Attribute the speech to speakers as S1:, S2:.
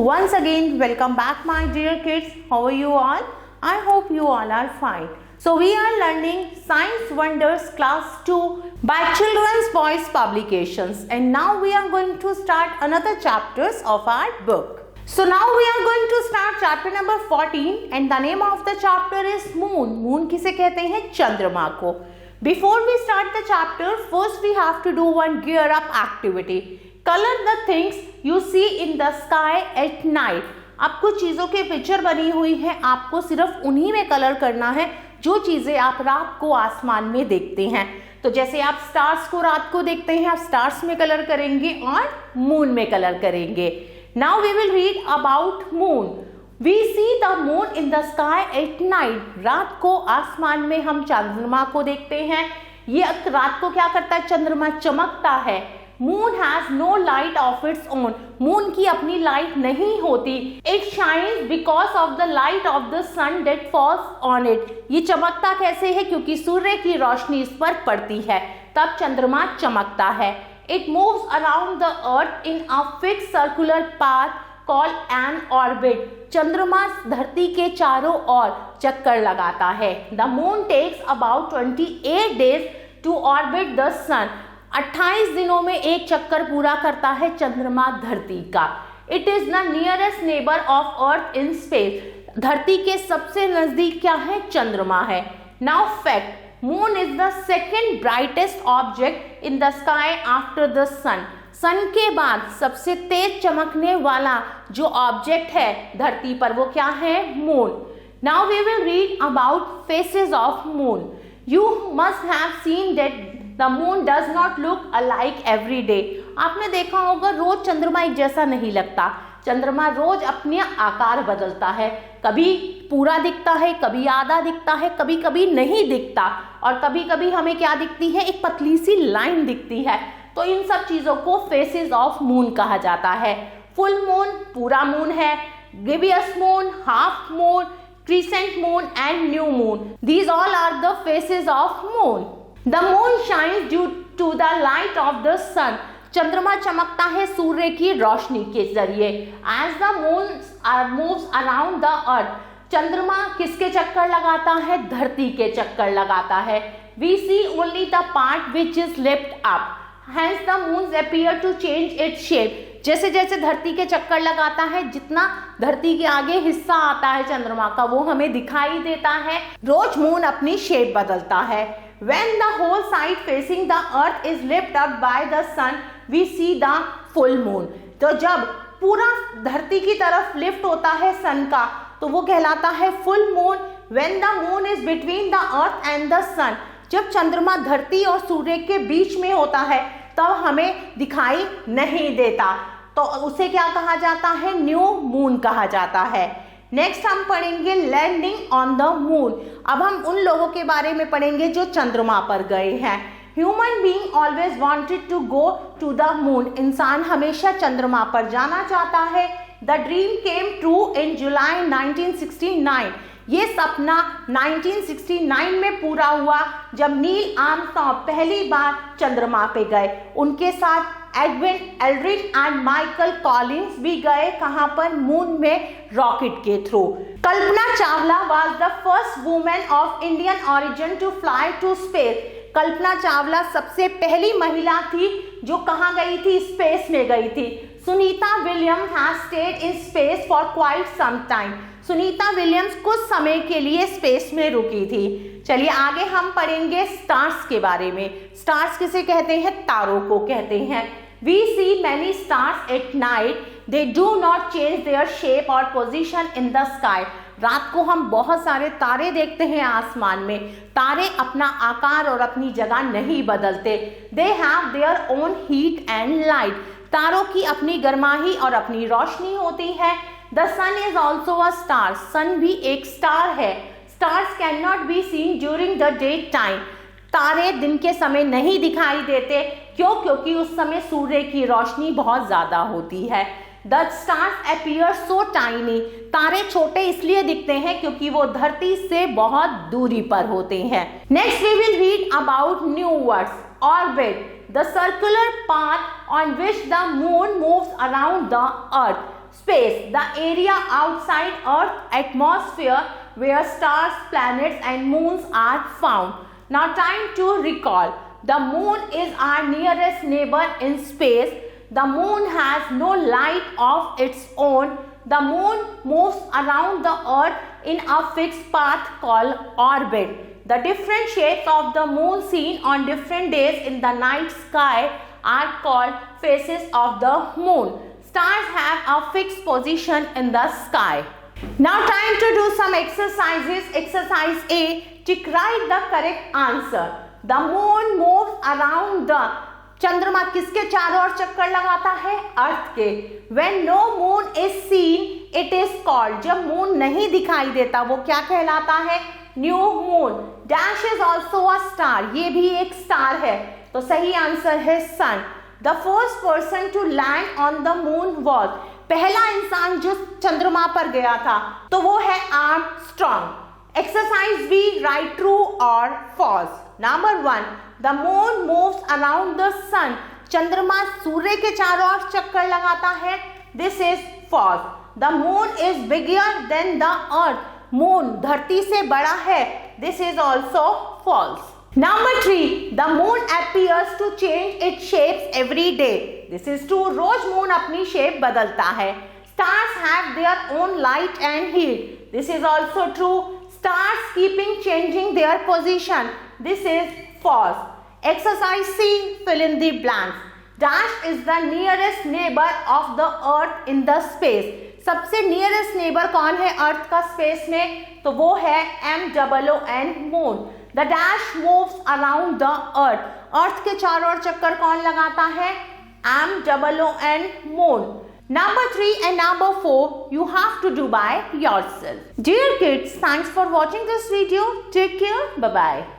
S1: once again, welcome back my dear kids. How are you all? I hope you all are fine. So we are learning Science Wonders Class 2 by Children's Voice Publications, and now we are going to start another chapters of our book. So now we are going to start chapter number 14 and the name of the chapter is Moon. Moon किसे कहते हैं? चंद्रमा को. Before we start the chapter, first we have to do one gear up activity. Color the things you see in the sky at night. अब कुछ चीज़ों के picture बनी हुई है, आपको सिर्फ उन्हीं में कलर करना है जो चीज़ें आप रात को आसमान में देखते हैं. तो जैसे आप स्टार्स को रात को देखते हैं, आप स्टार्स में कलर करेंगे और मून में कलर करेंगे. Now we will read about moon. We see the moon in the sky at night. रात को आसमान में हम चंद्रमा को देखते हैं. ये रात को क्या करता है? चंद्रमा चमकता है. Moon has no light of its own. Moon की अपनी लाइट नहीं होती. It shines because of the light of the sun that falls on it. ये चमकता कैसे है? क्योंकि सूर्य की रोशनी इस पर पड़ती है, तब चंद्रमा चमकता है. It moves around the earth in a fixed circular path called an orbit. चंद्रमा धरती के चारों ओर चक्कर लगाता है. The moon takes about 28 days to orbit the sun. 28 दिनों में एक चक्कर पूरा करता है चंद्रमा धरती का. It is the nearest neighbor of Earth in space. धरती के सबसे नजदीक क्या है? चंद्रमा है. Now fact. Moon is the second brightest object in the sky after the sun. सन के बाद सबसे तेज चमकने वाला जो ऑब्जेक्ट है धरती पर वो क्या है? Moon. Now we will read about phases of moon. You must have seen that the moon does not look alike every day. आपने देखा होगा रोज चंद्रमा एक जैसा नहीं लगता. चंद्रमा रोज अपने आकार बदलता है. कभी पूरा दिखता है, कभी आधा दिखता है, कभी कभी नहीं दिखता, और कभी कभी हमें क्या दिखती है? एक पतली सी लाइन दिखती है. तो इन सब चीजों को फेसेस ऑफ मून कहा जाता है. फुल मून पूरा मून है, gibbous moon, half moon, crescent moon and new moon. These all are the phases of moon. The moon shines due to the light of the sun. चंद्रमा चमकता है सूर्य की रोशनी के जरिए. As the moon moves around the earth. चंद्रमा किसके चक्कर लगाता है? धरती के चक्कर लगाता है. We see only the part which is left up. Hence the moons appear to change its shape. जैसे जैसे धरती के चक्कर लगाता है, जितना धरती के आगे हिस्सा आता है चंद्रमा का वो हमें दिखाई देता है. रोज मून अपनी शेप बदलता है. When the whole side facing the earth is lifted up by the sun, we see the full moon. तो जब पूरा धरती की तरफ लिफ्ट होता है सन का, तो वो कहलाता है full moon. When the moon is between the earth and the sun, जब चंद्रमा धरती और सूर्य के बीच में होता है तब हमें दिखाई नहीं देता, तो उसे क्या कहा जाता है? न्यू मून कहा जाता है. नेक्स्ट हम पढ़ेंगे लैंडिंग ऑन द मून. अब हम उन लोगों के बारे में पढ़ेंगे जो चंद्रमा पर गए हैं. Human being always wanted to go to the moon. इंसान हमेशा चंद्रमा पर जाना चाहता है. The dream came true in July 1969. ये सपना 1969 में पूरा हुआ जब नील आर्मस्ट्रॉन्ग पहली बार चंद्रमा पे गए. उनके साथ Edwin Aldrin and Michael Collins भी गए. कहां पर? मून में रॉकेट के through. Kalpana Chawla was the first women of Indian origin to fly to space. Kalpana Chawla सबसे पहली महिला थी जो कहां गई थी? स्पेस में गई थी. Sunita Williams has stayed in space for quite some time. Sunita Williams कुछ समय के लिए स्पेस में रुकी थी. चलिए आगे हम पढ़ेंगे स्टार्स के बारे में. स्टार्स किसे कहते हैं? तारों को कहते हैं. We see many stars at night. They do not change their shape or position in the sky. रात को हम बहुत सारे तारे देखते हैं आसमान में. तारे अपना आकार और अपनी जगह नहीं बदलते. They have their own heat and light. तारों की अपनी गर्माही और अपनी रोशनी होती है. The sun is also a star. सन भी एक स्टार है. Stars cannot be seen during the daytime. तारे दिन के समय नहीं दिखाई देते. क्यों? क्योंकि उस समय सूर्य की रोशनी बहुत ज्यादा होती है. The stars appear so tiny. तारे छोटे इसलिए दिखते हैं क्योंकि वो धरती से बहुत दूरी पर होते हैं. Next we will read about new words. Orbit. The circular path on which the moon moves around the earth. Space, the area outside Earth atmosphere where stars, planets and moons are found. Now time to recall. The moon is our nearest neighbor in space. The moon has no light of its own. The moon moves around the earth in a fixed path called orbit. The different shapes of the moon seen on different days in the night sky are called phases of the moon. Stars have a fixed position in the sky. Now time to do some exercises. Exercise A. Tick write the correct answer. The moon moves around the चंद्रमा किसके चारों ओर चक्कर लगाता है? अर्थ के. When no moon is seen, it is called. जब moon नहीं दिखाई देता वो क्या कहलाता है? New moon. Dash is also a star. ये भी एक स्टार है. तो सही आंसर है sun. The first person to land on the moon was. पहला इंसान जो चंद्रमा पर गया था तो वो है Armstrong. Exercise B. Right true और false. Number 1. The moon moves around the sun. चंद्रमा सूर्य के चारों ओर चक्कर लगाता है. This is false. The moon is bigger than the earth. Moon धरती से बड़ा है. This is also false. Number 3. The moon appears to change its shapes every day. This is true. रोज मून अपनी शेप बदलता है. Stars have their own light and heat. This is also true. Stars keeping changing their position. This is false. Exercise C. Fill in the blanks. Dash is the nearest neighbor of the earth in the space. सबसे nearest neighbor कौन है अर्थ का space में? तो वो है MOON. Moon. The dash moves around the earth. अर्थ के चारों ओर चक्कर कौन लगाता है? MOON. Moon. Number 3 and number 4 you have to do by yourself. Dear kids, thanks for watching this video. Take care. Bye bye.